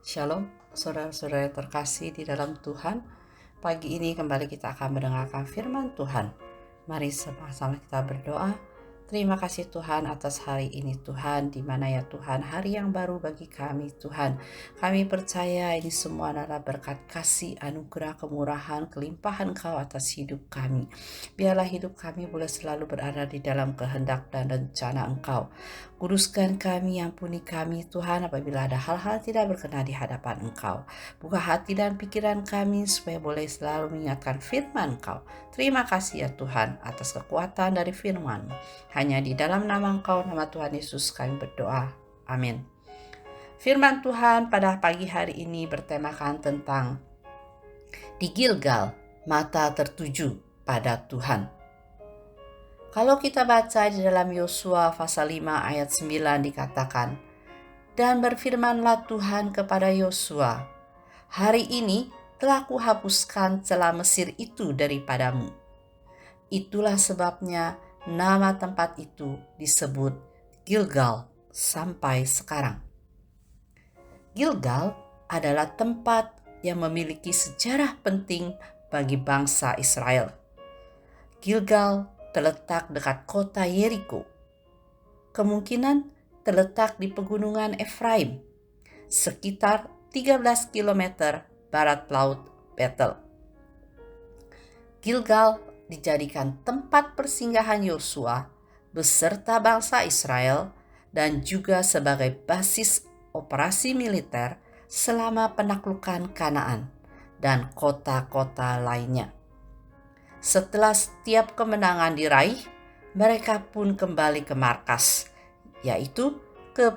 Shalom, saudara-saudara terkasih di dalam Tuhan. Pagi ini kembali kita akan mendengarkan firman Tuhan. Mari sama-sama kita berdoa. Terima kasih Tuhan atas hari ini Tuhan, di mana ya Tuhan hari yang baru bagi kami Tuhan. Kami percaya ini semua adalah berkat kasih, anugerah, kemurahan, kelimpahan Engkau atas hidup kami. Biarlah hidup kami boleh selalu berada di dalam kehendak dan rencana Engkau. Kuduskan kami, ampuni kami Tuhan apabila ada hal-hal tidak berkenan di hadapan Engkau. Buka hati dan pikiran kami supaya boleh selalu mengingatkan firman Engkau. Terima kasih ya Tuhan atas kekuatan dari firman. Hanya di dalam nama Engkau, nama Tuhan Yesus kami berdoa. Amin. Firman Tuhan pada pagi hari ini bertemakan tentang di Gilgal, mata tertuju pada Tuhan. Kalau kita baca di dalam Yosua pasal 5 ayat 9 dikatakan, "Dan berfirmanlah Tuhan kepada Yosua, hari ini telah kuhapuskan celah Mesir itu daripadamu." Itulah sebabnya nama tempat itu disebut Gilgal sampai sekarang. Gilgal adalah tempat yang memiliki sejarah penting bagi bangsa Israel. Gilgal terletak dekat kota Yeriko. Kemungkinan terletak di pegunungan Efraim, sekitar 13 km barat laut Betel. Gilgal dijadikan tempat persinggahan Yosua beserta bangsa Israel dan juga sebagai basis operasi militer selama penaklukan Kanaan dan kota-kota lainnya. Setelah setiap kemenangan diraih, mereka pun kembali ke markas, yaitu ke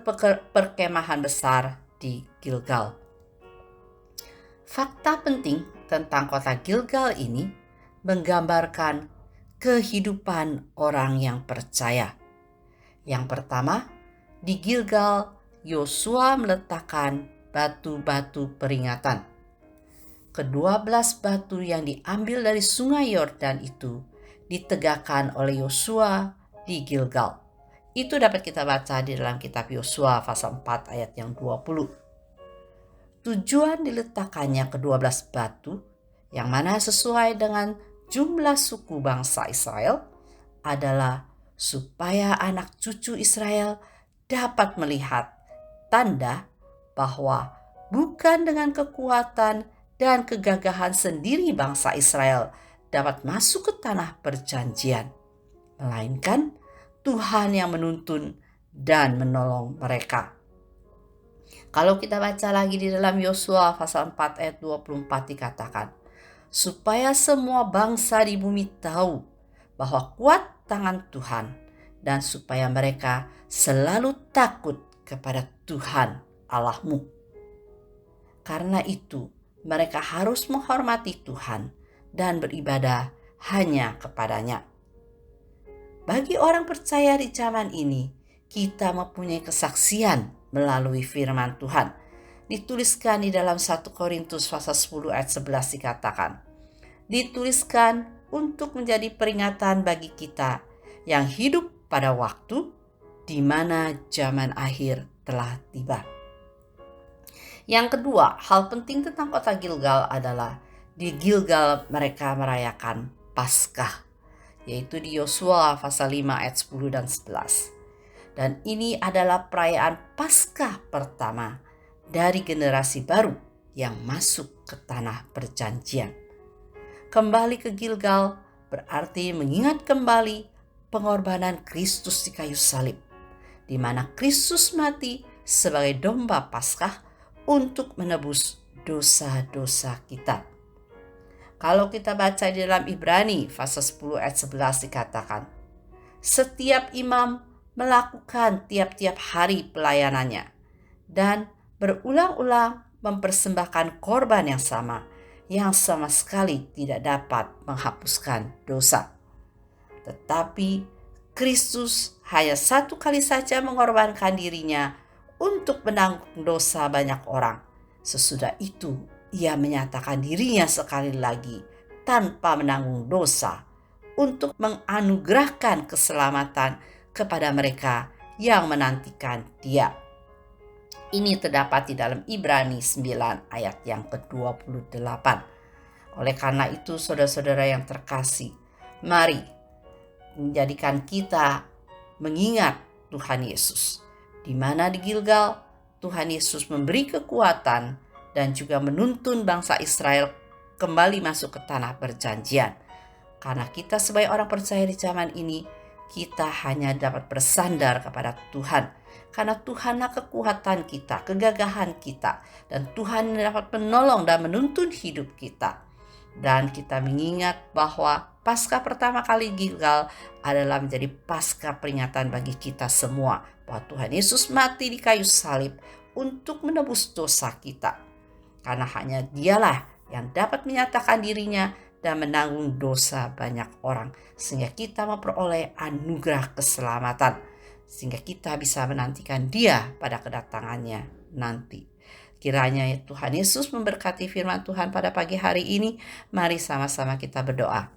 perkemahan besar di Gilgal. Fakta penting tentang kota Gilgal ini menggambarkan kehidupan orang yang percaya. Yang pertama, di Gilgal Yosua meletakkan batu-batu peringatan. Ke-12 batu yang diambil dari sungai Yordan itu ditegakkan oleh Yosua di Gilgal. Itu dapat kita baca di dalam kitab Yosua pasal 4 ayat yang 20. Tujuan diletakkannya ke-12 batu yang mana sesuai dengan jumlah suku bangsa Israel adalah supaya anak cucu Israel dapat melihat tanda bahwa bukan dengan kekuatan dan kegagahan sendiri bangsa Israel dapat masuk ke tanah perjanjian, melainkan Tuhan yang menuntun dan menolong mereka. Kalau kita baca lagi di dalam Yosua pasal 4 ayat 24 dikatakan, supaya semua bangsa di bumi tahu bahwa kuat tangan Tuhan dan supaya mereka selalu takut kepada Tuhan Allahmu. Karena itu, mereka harus menghormati Tuhan dan beribadah hanya kepadanya. Bagi orang percaya di zaman ini, kita mempunyai kesaksian melalui firman Tuhan. Dituliskan di dalam 1 Korintus pasal 10 ayat 11 dikatakan, dituliskan untuk menjadi peringatan bagi kita yang hidup pada waktu di mana zaman akhir telah tiba. Yang kedua, hal penting tentang kota Gilgal adalah di Gilgal mereka merayakan Paskah, yaitu di Yosua pasal 5 ayat 10 dan 11. Dan ini adalah perayaan Paskah pertama dari generasi baru yang masuk ke tanah perjanjian. Kembali ke Gilgal berarti mengingat kembali pengorbanan Kristus di kayu salib, di mana Kristus mati sebagai domba Paskah untuk menebus dosa-dosa kita. Kalau kita baca di dalam Ibrani pasal 10 ayat 11 dikatakan, setiap imam melakukan tiap-tiap hari pelayanannya dan berulang-ulang mempersembahkan korban yang sama sekali tidak dapat menghapuskan dosa. Tetapi Kristus hanya satu kali saja mengorbankan dirinya untuk menanggung dosa banyak orang. Sesudah itu ia menyatakan dirinya sekali lagi tanpa menanggung dosa untuk menganugerahkan keselamatan kepada mereka yang menantikan Dia. Ini terdapat di dalam Ibrani 9 ayat yang ke-28. Oleh karena itu, saudara-saudara yang terkasih, mari menjadikan kita mengingat Tuhan Yesus. Di mana di Gilgal, Tuhan Yesus memberi kekuatan dan juga menuntun bangsa Israel kembali masuk ke tanah perjanjian. Karena kita sebagai orang percaya di zaman ini, kita hanya dapat bersandar kepada Tuhan. Karena Tuhanlah kekuatan kita, kegagahan kita. Dan Tuhan dapat menolong dan menuntun hidup kita. Dan kita mengingat bahwa Paskah pertama kali Gilgal adalah menjadi Paskah peringatan bagi kita semua. Bahwa Tuhan Yesus mati di kayu salib untuk menebus dosa kita. Karena hanya Dialah yang dapat menyatakan dirinya dan menanggung dosa banyak orang. Sehingga kita memperoleh anugerah keselamatan. Sehingga kita bisa menantikan Dia pada kedatangannya nanti. Kiranya Tuhan Yesus memberkati firman Tuhan pada pagi hari ini. Mari sama-sama kita berdoa.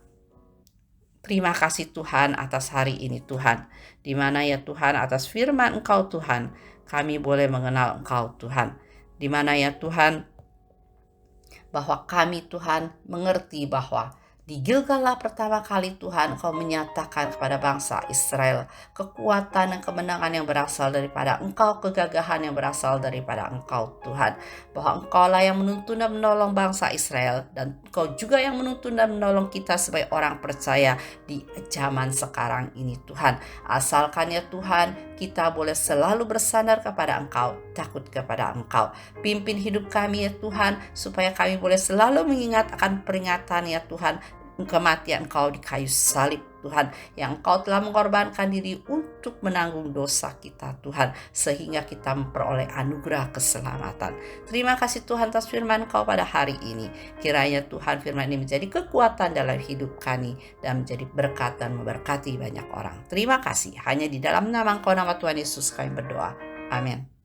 Terima kasih Tuhan atas hari ini Tuhan. Di mana ya Tuhan atas firman Engkau Tuhan, kami boleh mengenal Engkau Tuhan. Di mana ya Tuhan, bahwa kami Tuhan mengerti bahwa di Gilgal pertama kali Tuhan Engkau menyatakan kepada bangsa Israel kekuatan dan kemenangan yang berasal daripada Engkau, kegagahan yang berasal daripada Engkau Tuhan. Bahwa Engkaulah yang menuntun dan menolong bangsa Israel, dan Engkau juga yang menuntun dan menolong kita sebagai orang percaya di zaman sekarang ini Tuhan. Asalkan ya Tuhan kita boleh selalu bersandar kepada Engkau, takut kepada Engkau. Pimpin hidup kami ya Tuhan, supaya kami boleh selalu mengingat akan peringatan ya Tuhan, kematian Engkau di kayu salib Tuhan, yang Engkau telah mengorbankan diri untuk menanggung dosa kita Tuhan, sehingga kita memperoleh anugerah keselamatan. Terima kasih Tuhan atas firman Engkau pada hari ini. Kiranya Tuhan firman ini menjadi kekuatan dalam hidup kami dan menjadi berkat dan memberkati banyak orang. Terima kasih. Hanya di dalam nama Engkau, nama Tuhan Yesus kami berdoa. Amin.